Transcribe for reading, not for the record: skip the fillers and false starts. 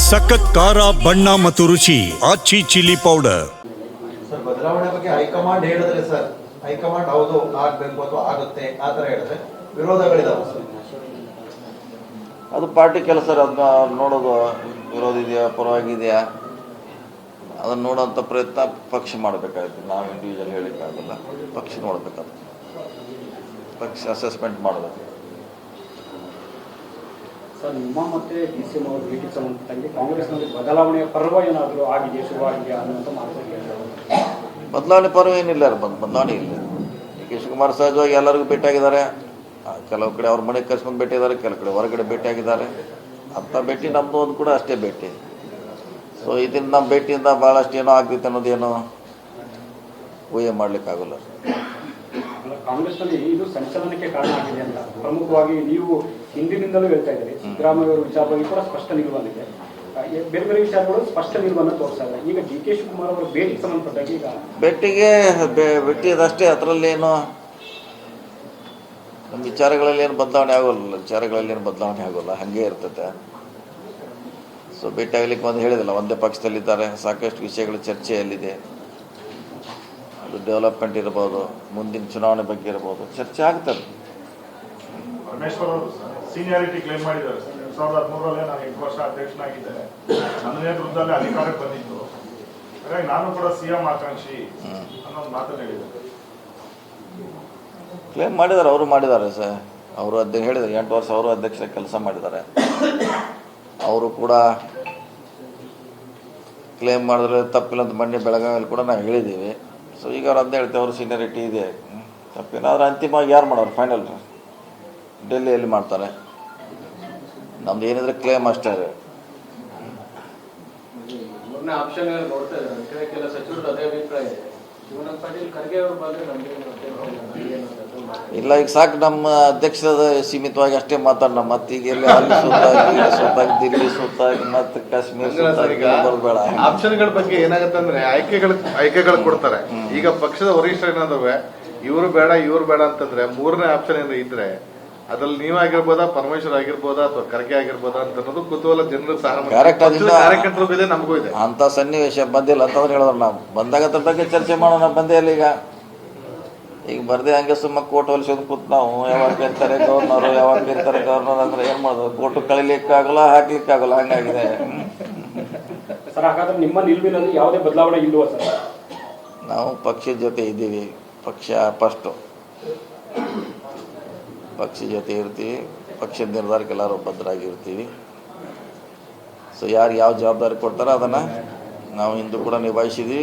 ಸಖತ್ ಖಾರ ಬಣ್ಣ ಮತ್ತು ರುಚಿ ಆಚಿ ಚಿಲ್ಲಿ ಪೌಡರ್. ಸರ್, ಬದಲಾವಣೆ ಬಗ್ಗೆ ಹೈಕಮಾಂಡ್ ಹೇಳಿದ್ರೆ ಸರ್, ಹೈಕಮಾಂಡ್ ಹೌದು ಆಗ್ಬೇಕು ಅಥವಾ ಆಗುತ್ತೆ ಆ ತರ ಹೇಳಿದ್ರೆ ವಿರೋಧಗಳಿದಾವೆ ಸರ್. ಅದು ಪಾರ್ಟಿ ಕೆಲಸ. ಅದನ್ನ ನೋಡೋದು ವಿರೋಧ ಇದೆಯಾ ಪರವಾಗಿದೆಯಾ ಅದನ್ನು ನೋಡೋಂಥ ಪ್ರಯತ್ನ ಪಕ್ಷ ಮಾಡಬೇಕಾಗುತ್ತೆ. ನಾವು ಇಂಡಿವಿಜುವಲ್ ಹೇಳೋಕ್ಕಾಗಲ್ಲ. ಪಕ್ಷ ನೋಡಬೇಕಾದ್ರೆ ಪಕ್ಷ ಅಸೆಸ್ಮೆಂಟ್ ಮಾಡಬೇಕು. ಸರ್, ನಿಮ್ಮ ಮತ್ತೆ ಡಿ ಸಿ ಎಂ ಅವರು ಭೇಟಿಗೆ ಸಂಬಂಧಪಟ್ಟಂಗೆ ಕಾಂಗ್ರೆಸ್ನಲ್ಲಿ ಬದಲಾವಣೆಯ ಪರ್ವ ಏನಾದರೂ ಆಗಿದೆ, ಶುರುವಾಗಿದೆಯಾ ಅನ್ನುವಂಥ ಮಾತು. ಬದಲಾವಣೆ ಪರ್ವ ಏನಿಲ್ಲ, ಬದಲಾವಣೆ ಇಲ್ಲ. ಡಿ ಕೆ ಶಿವಕುಮಾರ್ ಸಹಜವಾಗಿ ಎಲ್ಲರಿಗೂ ಭೇಟಿಯಾಗಿದ್ದಾರೆ. ಕೆಲವು ಕಡೆ ಅವ್ರ ಮನೆಗೆ ಕರ್ಸ್ಕೊಂಡು ಭೇಟಿಯಾಗಿದ್ದಾರೆ, ಕೆಲವು ಕಡೆ ಹೊರಗಡೆ ಭೇಟಿಯಾಗಿದ್ದಾರೆ. ಅಂಥ ಭೇಟಿ ನಮ್ಮದು ಒಂದು ಕೂಡ ಅಷ್ಟೇ ಭೇಟಿ. ಸೊ ಇದರಿಂದ ನಮ್ಮ ಭೇಟಿಯಿಂದ ಭಾಳಷ್ಟು ಏನೋ ಆಗ್ತೈತೆ ಅನ್ನೋದೇನೋ ಊಹೆ ಮಾಡಲಿಕ್ಕಾಗಲ್ಲ. ಕಾಂಗ್ರೆಸ್ನಲ್ಲಿ ಇದು ಸಂಚಲನಕ್ಕೆ ಕಾರಣ ಆಗಿದೆ ಅಂತ ಪ್ರಮುಖವಾಗಿ ನೀವು ಹಿಂದಿನಿಂದಲೂ ಹೇಳ್ತಾ ಇದ್ದೀರಿ. ಸಿದ್ದರಾಮಯ್ಯ ಅವರ ವಿಚಾರವಾಗಿ ಕೂಡ ಸ್ಪಷ್ಟ ನಿಲುವಲ್ಲಿದೆ. ಬೇರೆ ಬೇರೆ ವಿಚಾರಗಳು ಸ್ಪಷ್ಟ ನಿಲುವನ್ನು ತೋರಿಸ್ತಾ ಇದೆ. ಈಗ ಡಿ ಕೆ ಶಿವಕುಮಾರ್ ಅವರ ಭೇಟಿಗೆ ಸಂಬಂಧಪಟ್ಟಾಗ ಈಗ ಭೇಟಿ ಅದಷ್ಟೇ. ಅದರಲ್ಲೇನು ನಮ್ಮ ವಿಚಾರಗಳಲ್ಲಿ ಏನು ಬದಲಾವಣೆ ಆಗೋಲ್ಲ, ಹಾಗೇ ಇರ್ತದೆ. ಸೊ ಭೇಟಿ ಆಗ್ಲಿಕ್ಕೆ ಒಂದು ಹೇಳಿದಲ್ಲ, ಒಂದೇ ಪಕ್ಷದಲ್ಲಿದ್ದಾರೆ. ಸಾಕಷ್ಟು ವಿಷಯಗಳು ಚರ್ಚೆಯಲ್ಲಿದೆ. ಅದು ಡೆವಲಪ್ಮೆಂಟ್ ಇರ್ಬೋದು, ಮುಂದಿನ ಚುನಾವಣೆ ಬಗ್ಗೆ ಇರ್ಬೋದು, ಚರ್ಚೆ ಆಗ್ತದೆ. ಪರಮೇಶ್ವರ್ ಅವರು ಸೀನಿಯಾರಿಟಿ ಕ್ಲೇಮ್ ಮಾಡಿದ್ದಾರೆ. 2013 ನಾನು 8 ವರ್ಷ ಅಧ್ಯಕ್ಷನಾಗಿದ್ದೆ, ನನ್ನ ನೇತೃತ್ವದಲ್ಲಿ ಅಧಿಕಾರಕ್ಕೆ ಬಂದಿತ್ತು. ಹಾಗಾಗಿ ನಾನು ಕೂಡ ಸಿಎಂ ಆಕಾಂಕ್ಷಿ ಅನ್ನೋ ಒಂದು ಮಾತನ್ನು ಹೇಳಿದ್ದಾರೆ. ಕ್ಲೇಮ್ ಮಾಡಿದ್ದಾರೆ, ಅವರು ಮಾಡಿದ್ದಾರೆ ಸರ್. ಅವರು ಹೇಳಿದ್ದಾರೆ 8 ವರ್ಷ ಅವರು ಅಧ್ಯಕ್ಷರ ಕೆಲಸ ಮಾಡಿದ್ದಾರೆ. ಅವರು ಕೂಡ ಕ್ಲೇಮ್ ಮಾಡಿದ್ರೆ ತಪ್ಪಿಲ್ಲ ಅಂತ ಮೊನ್ನೆ ಬೆಳಗಾವಿಯಲ್ಲಿ ಕೂಡ ನಾವು ಹೇಳಿದ್ದೀವಿ. ಸೊ ಈಗ ಅವ್ರು ಅದನ್ನ ಹೇಳ್ತೇವೆ, ಅವರು ಸೀನಿಯರಿಟಿ ಇದೆ, ತಪ್ಪೇನಾದ್ರೆ ಅಂತಿಮವಾಗಿ ಯಾರು ಮಾಡೋರು? ಫೈನಲ್ ಡೆಲ್ಲಿಯಲ್ಲಿ ಮಾಡ್ತಾರೆ. ನಮ್ದು ಏನಿದ್ರೆ ಕ್ಲೇಮ್ ಅಷ್ಟೇ. ಆಪ್ಷನ್ ನೋಡ್ತಾ ಇದ್ದಾರೆ ಕೆಲ ಸಚಿವರು ಅದೇ ಅಭಿಪ್ರಾಯ ಇದೆ. ಖರ್ಗೆ ಅವರು ಬಂದ್ರೆ ಇಲ್ಲ, ಈಗ ಸಾಕು. ನಮ್ಮ ಅಧ್ಯಕ್ಷರದ ಸೀಮಿತವಾಗಿ ಅಷ್ಟೇ ಮಾತಾಡೋಣ. ಮತ್ತೀಗ ಎಲ್ಲಿ ಅಲ್ಲಿ ಸುತ್ತಾಗಿ ದಿಲ್ಲಿ ಸುತ್ತಾಗಿ ಮತ್ತೆ ಕಾಶ್ಮೀರ ಬರಬೇಡ. ಆಪ್ಷನ್ಗಳ ಬಗ್ಗೆ ಏನಾಗುತ್ತೆ ಅಂದ್ರೆ ಆಯ್ಕೆಗಳು ಕೊಡ್ತಾರೆ. ಈಗ ಪಕ್ಷದ ವರಿಷ್ಠ ಏನಾದ್ರೆ ಇವ್ರು ಬೇಡ ಅಂತಂದ್ರೆ ಮೂರನೇ ಆಪ್ಷನ್ ಏನಾದ್ರು ಇದ್ರೆ ಅದ್ರಲ್ಲಿ ನೀವಾಗಿರ್ಬೋದಾ, ಪರಮೇಶ್ವರ್ ಆಗಿರ್ಬೋದಾ ಅಥವಾ ಖರ್ಗೆ ಆಗಿರ್ಬೋದಾ ಅಂತ ಅನ್ನೋದು ಕುತೂಹಲ ಜನರು ಕಾರ್ಯಕರ್ತರಿಗೂ ಇದೆ, ನಮಗೂ ಇದೆ. ಅಂತ ಸನ್ನಿವೇಶ ಬಂದಿಲ್ಲ ಅಂತಂದ್ರೆ ಹೇಳಿದ್ರು. ನಾವು ಬಂದಾಗ ಅದ್ರ ಬಗ್ಗೆ ಚರ್ಚೆ ಮಾಡೋಣ. ಬಂದೇ ಇಲ್ಲ. ಈಗ ಬರ್ದೆ ಹಂಗೆ ಸುಮ್ಮ ಕೋರ್ಟ್ ಹೊಲಿಸೋದು ಕೂತ್ ನಾವು ಯಾವಾಗ ಗೆಲ್ತಾರೆ ಗವರ್ನರ್ ಅಂದ್ರೆ ಏನ್ ಮಾಡೋದು? ಕೋರ್ಟ್ ಕಳಿಲಿಕ್ಕಾಗಲ್ಲ, ಹಾಕ್ಲಿಕ್ಕಾಗಲ್ಲ, ಹಂಗಾಗಿದೆ. ಸರ್, ಹಾಗಾದ್ರೆ ನಿಮ್ಮ ನಿಲುವಿನಲ್ಲಿ ಯಾವುದೇ ಬದಲಾವಣೆ ಇಲ್ವಾ ಸರ್? ನಾವು ಪಕ್ಷದ ಜೊತೆ ಇದ್ದೀವಿ. ಪಕ್ಷದ ಜೊತೆ ಇರ್ತೀವಿ. ಪಕ್ಷದ ನಿರ್ಧಾರಕ್ಕೆ ಎಲ್ಲರೂ ಬದ್ಧರಾಗಿರ್ತೀವಿ. ಸೊ ಯಾರು ಯಾವ ಜವಾಬ್ದಾರಿ ಕೊಡ್ತಾರೋ ಅದನ್ನು ನಾವು ಇಂದು ಕೂಡ ನಿಭಾಯಿಸಿದ್ವಿ.